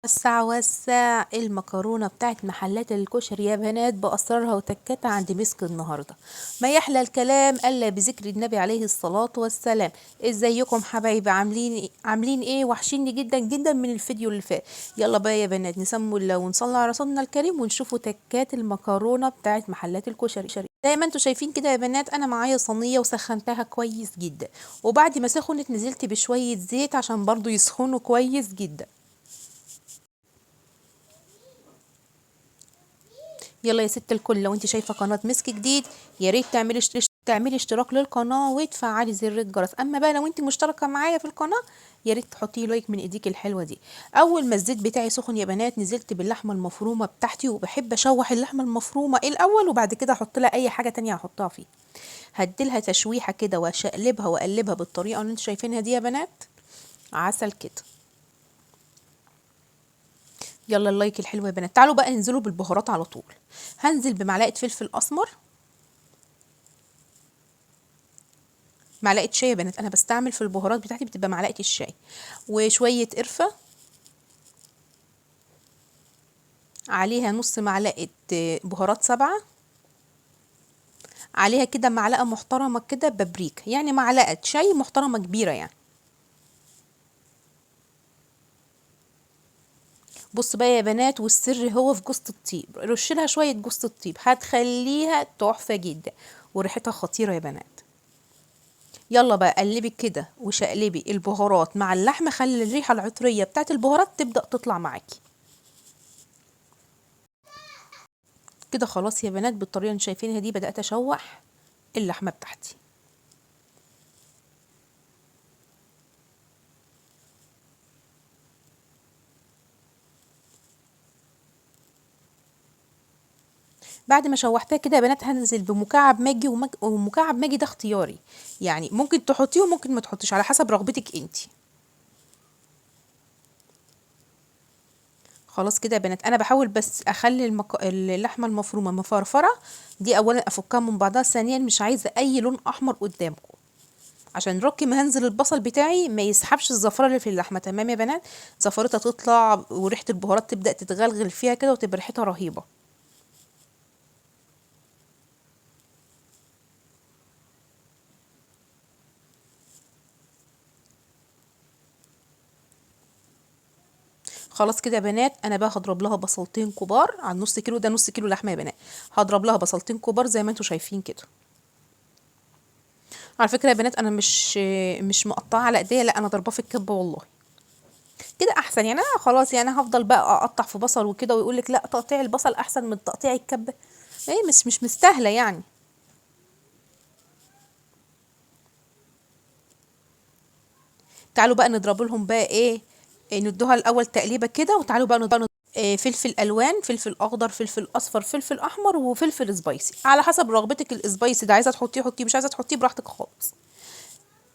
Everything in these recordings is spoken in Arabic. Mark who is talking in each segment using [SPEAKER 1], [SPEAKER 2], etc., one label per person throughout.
[SPEAKER 1] وسع المكرونة بتاعت محلات الكشري يا بنات بأسرارها وتكاتها عند مسك النهاردة. ما يحلى الكلام ألا بذكر النبي عليه الصلاة والسلام. ازيكم حبايبي؟ عاملين ايه؟ وحشيني جدا جدا من الفيديو اللي فات. يلا بقى يا بنات نسمي الله ونصلي على رسولنا الكريم ونشوفوا تكات المكرونة بتاعت محلات الكشري. زي ما انتوا شايفين كده يا بنات، انا معايا صينية وسخنتها كويس جدا، وبعد ما سخنت نزلت بشوية زيت عشان برضو يسخنوا كويس جدا. يلا يا ست الكل، لو انت شايفه قناه مسك جديد يا ريت تعملي اشتراك للقناه وتفعلي زر الجرس. اما بقى لو انت مشتركه معايا في القناه يا ريت تحطي لايك من ايديك الحلوه دي. اول ما الزيت بتاعي سخن يا بنات نزلت باللحمه المفرومه بتاعتي، وبحب اشوح اللحمه المفرومه الاول وبعد كده احط لها اي حاجه تانية هحطها فيه. هديلها تشويحه كده واشقلبها واقلبها بالطريقه اللي انتوا شايفينها دي يا بنات. عسل كده. يلا اللايك الحلو يا بنات. تعالوا بقى ننزلوا بالبهارات على طول. هنزل بمعلقه فلفل اسمر، معلقه شاي يا بنات، انا بستعمل في البهارات بتاعتي بتبقى معلقه الشاي، وشويه قرفه، عليها نص معلقه بهارات سبعه، عليها كده معلقه محترمه كده بابريكا، يعني معلقه شاي محترمه كبيره يعني. بص بقى يا بنات، والسر هو في جوزة الطيب، رش لها شويه جوزة الطيب هتخليها تحفه جدا وريحتها خطيره يا بنات. يلا بقى قلبي كده وشقلبي البهارات مع اللحمه، خلي الريحه العطريه بتاعت البهارات تبدا تطلع معاكي كده. خلاص يا بنات، بالطريقه اللي شايفينها دي بدات اشوح اللحمه بتاعتي. بعد ما شوحتها كده يا بنات هنزل بمكعب ماجي، ومكعب ماجي ده اختياري، يعني ممكن تحطيه وممكن ما تحطيش على حسب رغبتك انتي. خلاص كده يا بنات، انا بحاول بس اخلي اللحمه المفرومه مفرفره. دي اولا افكها من بعضها، ثانيا مش عايزه اي لون احمر قدامكم عشان ركي ما هنزل البصل بتاعي ما يسحبش الزفره اللي في اللحمه. تمام يا بنات، زفرتها تطلع وريحه البهارات تبدا تتغلغل فيها كده وتبقى ريحتها رهيبه. خلاص كده يا بنات، انا بقى هضرب لها بصلتين كبار على نص كيلو، ده نص كيلو لحمه يا بنات. هضرب لها بصلتين كبار زي ما انتم شايفين كده. على فكره يا بنات انا مش مقطعه على ايديا، لا انا ضرباه في الكبه والله. كده احسن يعني. انا خلاص يعني هفضل بقى اقطع في بصل وكده ويقول لك لا تقطيع البصل احسن من تقطيع الكبه. ايه مش مستاهله يعني. تعالوا بقى نضرب لهم بقى ايه، ندوها الاول تقليبه كده، وتعالوا بقى نضرب فلفل الوان، فلفل اخضر، فلفل اصفر، فلفل احمر، وفلفل سبايسي على حسب رغبتك. السبايسي ده عايزه تحطيه حطيه، مش عايزه تحطيه براحتك خالص.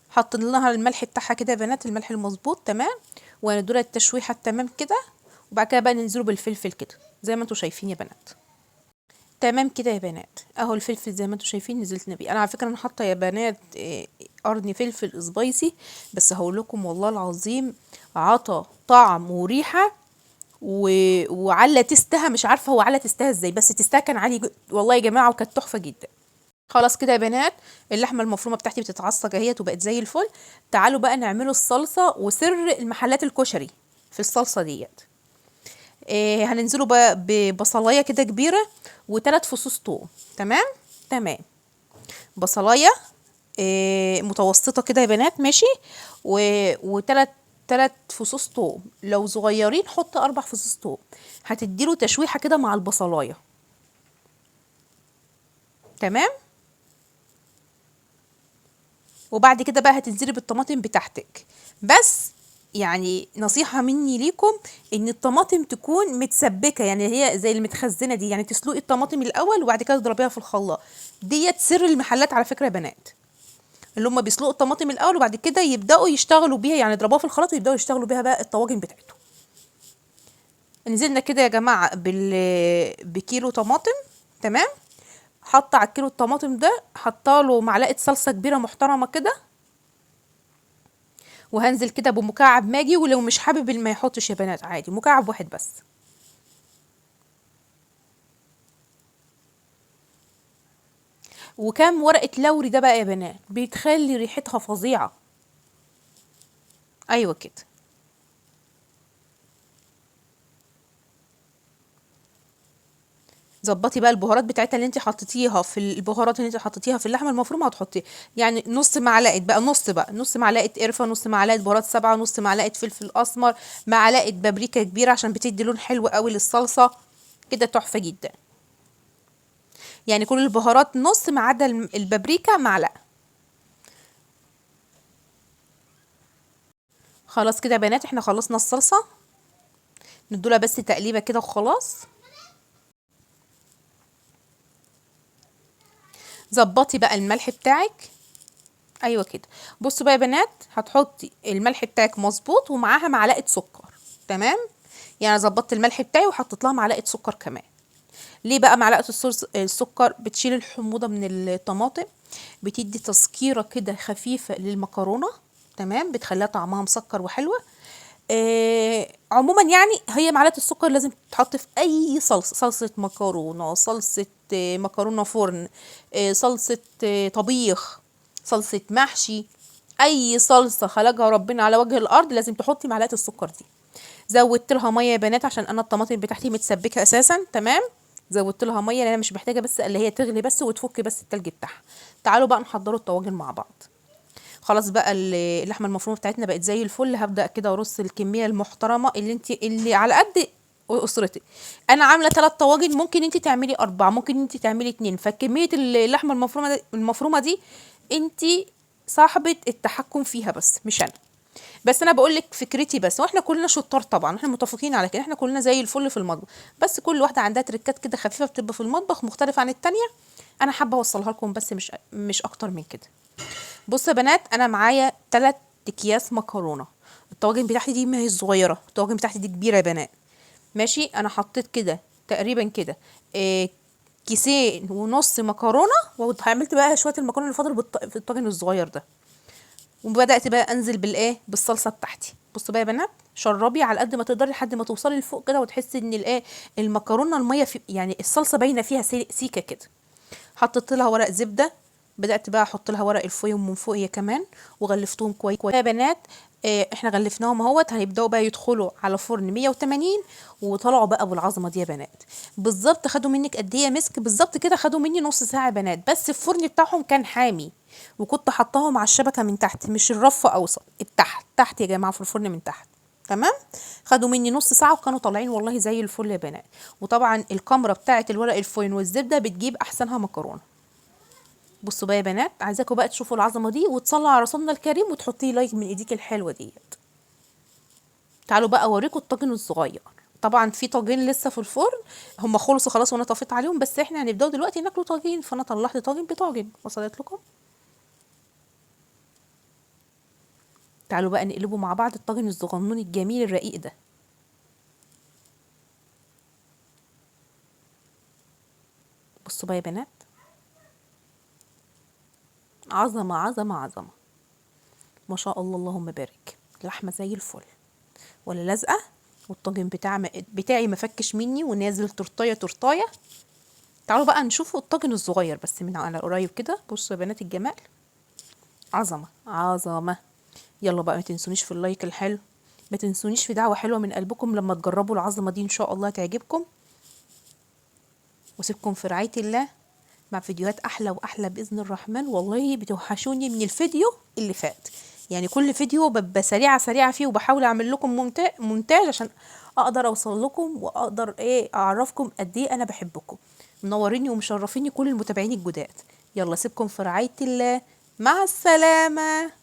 [SPEAKER 1] حاطين لها الملح بتاعها كده يا بنات، الملح المظبوط تمام، وندول التشويحه التمام كده. وبعد كده بقى ننزلوا بالفلفل كده زي ما انتم شايفين يا بنات. تمام كده يا بنات، اهو الفلفل زي ما انتم شايفين نزلت بيه. انا على فكره انا حاطه يا بنات قرن فلفل سبايسي، بس هقول لكم والله العظيم عطى طعم وريحه وعلى تستها، مش عارفه هو على تستها ازاي، بس تستها كان عالي والله يا جماعه، وكانت تحفه جدا. خلاص كده يا بنات، اللحمه المفرومه بتاعتي بتتعصج اهيت وبقت زي الفل. تعالوا بقى نعملوا الصلصه وسر المحلات الكشري في الصلصه ديت. هننزلوا بقى ببصلايه كده كبيره وثلاث فصوص توم. تمام تمام. بصلايه متوسطه كده يا بنات ماشي، وثلاث فصوص توم، لو صغيرين حط اربع فصوص توم. هتديله تشويحه كده مع البصلايه. تمام. وبعد كده بقى هتنزلي بالطماطم بتاعتك، بس يعني نصيحة مني ليكم ان الطماطم تكون متسبكة، يعني هي زي المتخزنة دي، يعني تسلقي الطماطم الاول وبعد كده تضربيها في الخلاط. ديت سر المحلات على فكرة يا بنات، اللي هم بيسلقوا الطماطم الاول وبعد كده يبداوا يشتغلوا بيها، يعني يضربوها في الخلاط ويبداوا يشتغلوا بيها بقى الطواجن بتاعتهم. نزلنا كده يا جماعة بكيلو طماطم. تمام. حط على الكيلو الطماطم ده حطاله معلقة صلصة كبيرة محترمة كده، وهنزل كده بمكعب ماجي، ولو مش حابب ما يحطش يا بنات عادي، مكعب واحد بس. وكام ورقة لوري ده بقى يا بنات بيتخلي ريحتها فظيعة. ايوه كده. ظبطي بقى البهارات بتاعتها اللي انت حطيتيها في البهارات اللي انت حطيتيها في اللحمه المفرومه، هتحطي يعني نص معلقه بقى، نص معلقه قرفه، نص معلقه بهارات سبعه، نص معلقه فلفل اسمر، معلقه بابريكا كبيره عشان بتدي لون حلو قوي للصلصه، كده تحفه جدا. يعني كل البهارات نص ما عدا البابريكا معلقه. خلاص كده يا بنات احنا خلصنا الصلصه، ندولها بس تقليبه كده وخلاص. ظبطي بقى الملح بتاعك. ايوه كده. بصوا بقى يا بنات، هتحطي الملح بتاعك مظبوط ومعاها معلقه سكر. تمام. يعني ظبطت الملح بتاعي وحطيت لها معلقه سكر كمان. ليه بقى معلقه السكر؟ بتشيل الحموضه من الطماطم، بتدي تسكيره كده خفيفه للمكرونه. تمام. بتخليها طعمها مسكر وحلوه. عموما يعني هي معلقه السكر لازم تتحط في اي صلصه، صلصه مكرونه، صلصه مكرونه فرن، صلصه طبيخ، صلصه محشي، اي صلصه خلقها ربنا على وجه الارض لازم تحطي معلقه السكر دي. زودت لها ميه يا بنات عشان انا الطماطم بتاعتي متسبكه اساسا. تمام. زودت لها ميه لان انا مش محتاجه بس اللي هي تغلي بس وتفك بس التلج بتاعها. تعالوا بقى نحضروا الطواجن مع بعض. خلاص بقى اللحمه المفرومه بتاعتنا بقت زي الفل. هبدا كده ارص الكميه المحترمه اللي على قد اسرتي. انا عامله 3 طواجن، ممكن انت تعملي 4، ممكن انت تعملي 2، فكميه اللحمه المفرومه دي انت صاحبه التحكم فيها بس مش انا. بس انا بقول لك فكرتي بس، واحنا كلنا شطار طبعا، احنا متفقين على كده، احنا كلنا زي الفل في المطبخ، بس كل واحده عندها تريكات كده خفيفه بتبقى في المطبخ مختلفه عن التانية. انا حابه اوصلها لكم بس مش اكتر من كده. بصوا يا بنات، انا معايا 3 اكياس مكرونه. الطواجن بتاعتي دي ما هي صغيره، الطواجن بتاعتي دي كبيره يا بنات. ماشي. انا حطيت كده تقريبا كده إيه كيسين ونص مكرونه، وعملت بقى شويه المكرونه اللي فاضل في الطاجن الصغير ده. وبدات بقى انزل بالصلصه بتاعتي. بصوا بقى يا بنات، شربي على قد ما تقدري لحد ما توصلي لفوق كده وتحسي ان المكرونه الميه في يعني الصلصه باينه فيها سيكه كده. حطيت لها ورق زبده، بدات بقى احط لها ورق الفويل من فوق هي كمان، وغلفتهم كويس كويس يا بنات. احنا غلفناهم اهوت، هيبداوا بقى يدخلوا على فرن 180، وطلعوا بقى بالعظمه دي يا بنات. بالظبط خدوا منك قد ايه مسك؟ بالظبط كده خدوا مني نص ساعه يا بنات، بس الفرن بتاعهم كان حامي، وكنت حطاهم على الشبكه من تحت، مش الرف اوسط، التحت تحت يا جماعه، في الفرن من تحت. تمام. خدوا مني نص ساعه وكانوا طالعين والله زي الفل يا بنات. وطبعا الكاميرا بتاعه الورق الفويل والزبده بتجيب احسنها مكرونه. بصوا بقى يا بنات، عايزاكم بقى تشوفوا العظمه دي وتصلوا على رسولنا الكريم وتحطي لايك من ايديك الحلوه ديت. تعالوا بقى اوريكم الطاجن الصغير. طبعا في طاجين لسه في الفرن، هم خلصوا خلاص وانا طفيت عليهم، بس احنا هنبداوا دلوقتي ناكلوا طاجين، فانا طلعت طاجن بطاجن وصلت لكم. تعالوا بقى نقلبوا مع بعض الطاجن الصغنون الجميل الرقيق ده. بصوا بقى يا بنات، عظمه عظمه عظمه، ما شاء الله اللهم بارك. لحمه زي الفل ولا لازقه، والطاجن بتاعي ما فكش مني ونازل تورتايه تورتايه. تعالوا بقى نشوفوا الطاجن الصغير بس من على قريب كده. بصوا يا بنات الجمال، عظمه عظمه. يلا بقى ما تنسونيش في اللايك الحلو، ما تنسونيش في دعوه حلوه من قلبكم لما تجربوا العظمه دي، ان شاء الله تعجبكم. واسيبكم في رعايه الله مع فيديوهات احلى واحلى باذن الرحمن. والله بتوحشوني من الفيديو اللي فات، يعني كل فيديو ببقى سريعه سريعه فيه، وبحاول اعمل لكم مونتاج عشان اقدر اوصل لكم واقدر اعرفكم قد ايه انا بحبكم. منوريني ومشرفيني كل المتابعين الجداد. يلا سيبكم في رعايه الله، مع السلامه.